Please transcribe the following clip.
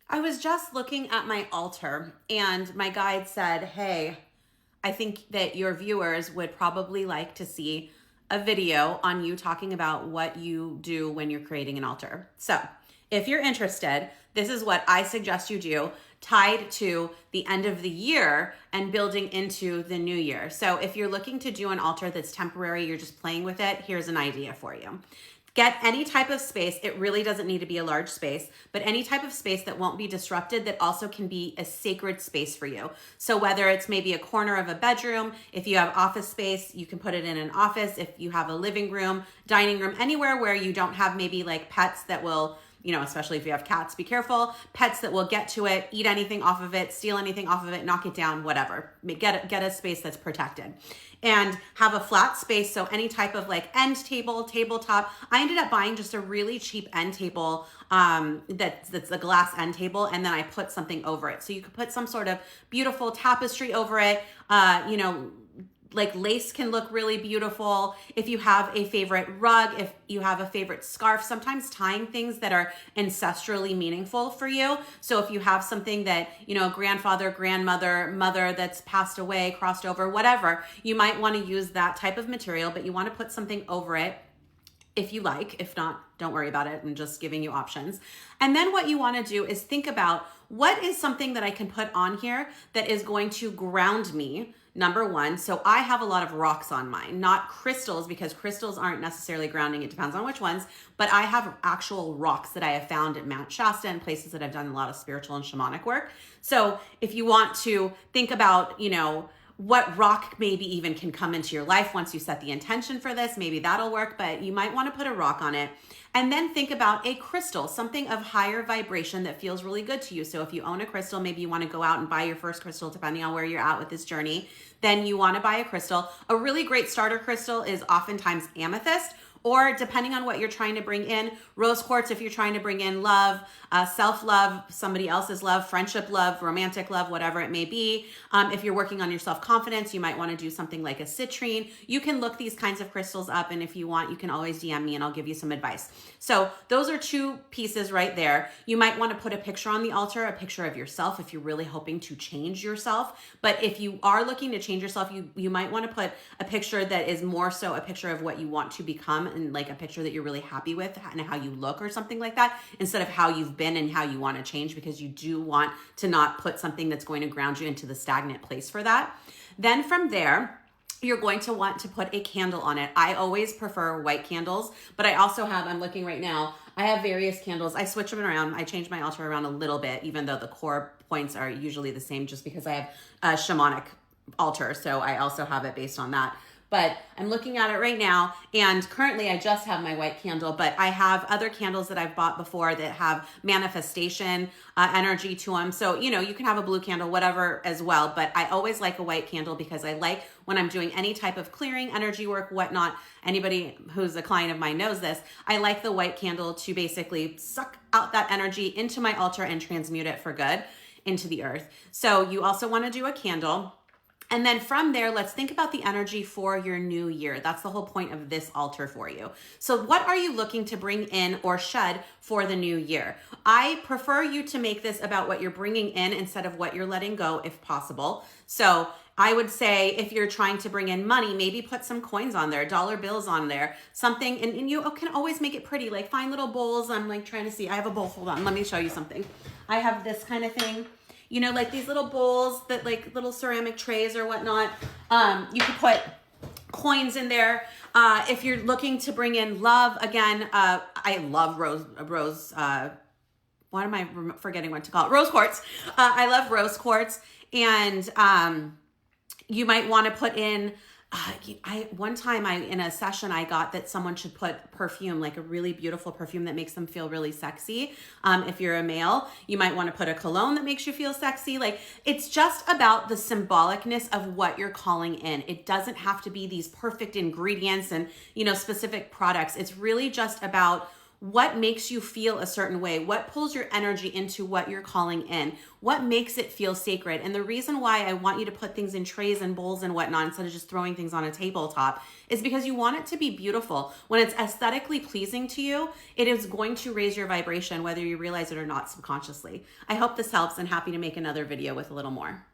I was just looking at my altar and my guide said, hey, I think that your viewers would probably like to see a video on you talking about what you do when you're creating an altar. So if you're interested, this is what I suggest you do, tied to the end of the year and building into the new year. So if you're looking to do an altar that's temporary, you're just playing with it, here's an idea for you. Get any type of space. It really doesn't need to be a large space, but any type of space that won't be disrupted, that also can be a sacred space for you. So whether it's maybe a corner of a bedroom, if you have office space, you can put it in an office. If you have a living room, dining room, anywhere where you don't have maybe like pets that will, especially if you have cats, be careful. Pets that will get to it, eat anything off of it, steal anything off of it, knock it down, whatever. Get a space that's protected. And have a flat space, so any type of like end table, tabletop. I ended up buying just a really cheap end table that's a glass end table, and then I put something over it. So you could put some sort of beautiful tapestry over it, like lace can look really beautiful. If you have a favorite rug, if you have a favorite scarf, sometimes tying things that are ancestrally meaningful for you. So if you have something that, a grandfather, grandmother, mother that's passed away, crossed over, whatever, you might want to use that type of material, but you want to put something over it if you like. If not, don't worry about it. I'm just giving you options. And then what you want to do is think about, what is something that I can put on here that is going to ground me, number one. So I have a lot of rocks on mine, not crystals, because crystals aren't necessarily grounding. It depends on which ones, but I have actual rocks that I have found at Mount Shasta and places that I've done a lot of spiritual and shamanic work. So if you want to think about, what rock maybe even can come into your life once you set the intention for this, maybe that'll work, but you might want to put a rock on it. And then think about a crystal, something of higher vibration that feels really good to you. So if you own a crystal, maybe you want to go out and buy your first crystal, depending on where you're at with this journey, then you want to buy a crystal. A really great starter crystal is oftentimes amethyst, or depending on what you're trying to bring in, rose quartz if you're trying to bring in love, self-love, somebody else's love, friendship love, romantic love, whatever it may be. If you're working on your self-confidence, you might want to do something like a citrine. You can look these kinds of crystals up, and if you want, you can always DM me and I'll give you some advice. So those are two pieces right there. You might want to put a picture on the altar, a picture of yourself if you're really hoping to change yourself. But if you are looking to change yourself, you might want to put a picture that is more so a picture of what you want to become, and like a picture that you're really happy with and how you look or something like that, instead of how you've been and how you want to change, because you do want to not put something that's going to ground you into the stagnant place for that. Then from there, you're going to want to put a candle on it. I always prefer white candles, but I also have, I'm looking right now, I have various candles. I switch them around. I change my altar around a little bit, even though the core points are usually the same, just because I have a shamanic altar. So I also have it based on that. But I'm looking at it right now, and currently I just have my white candle, but I have other candles that I've bought before that have manifestation energy to them. So, you can have a blue candle, whatever as well, but I always like a white candle because I like, when I'm doing any type of clearing, energy work, whatnot, anybody who's a client of mine knows this, I like the white candle to basically suck out that energy into my altar and transmute it for good into the earth. So you also want to do a candle. And then from there, let's think about the energy for your new year. That's the whole point of this altar for you. So what are you looking to bring in or shed for the new year? I prefer you to make this about what you're bringing in instead of what you're letting go, if possible. So I would say if you're trying to bring in money, maybe put some coins on there, dollar bills on there, something, and you can always make it pretty, like find little bowls. I'm like trying to see, I have a bowl, hold on, let me show you something. I have this kind of thing. Like these little bowls that like little ceramic trays or whatnot. You could put coins in there. If you're looking to bring in love, again, I love rose, what am I forgetting what to call it? Rose quartz. I love rose quartz. And you might want to put in, one time in a session I got that someone should put perfume, like a really beautiful perfume that makes them feel really sexy. If you're a male, you might want to put a cologne that makes you feel sexy. Like, it's just about the symbolicness of what you're calling in. It doesn't have to be these perfect ingredients and, specific products. It's really just about What makes you feel a certain way? What pulls your energy into what you're calling in? What makes it feel sacred? And the reason why I want you to put things in trays and bowls and whatnot instead of just throwing things on a tabletop is because you want it to be beautiful. When it's aesthetically pleasing to you, it is going to raise your vibration, whether you realize it or not subconsciously. I hope this helps, and happy to make another video with a little more.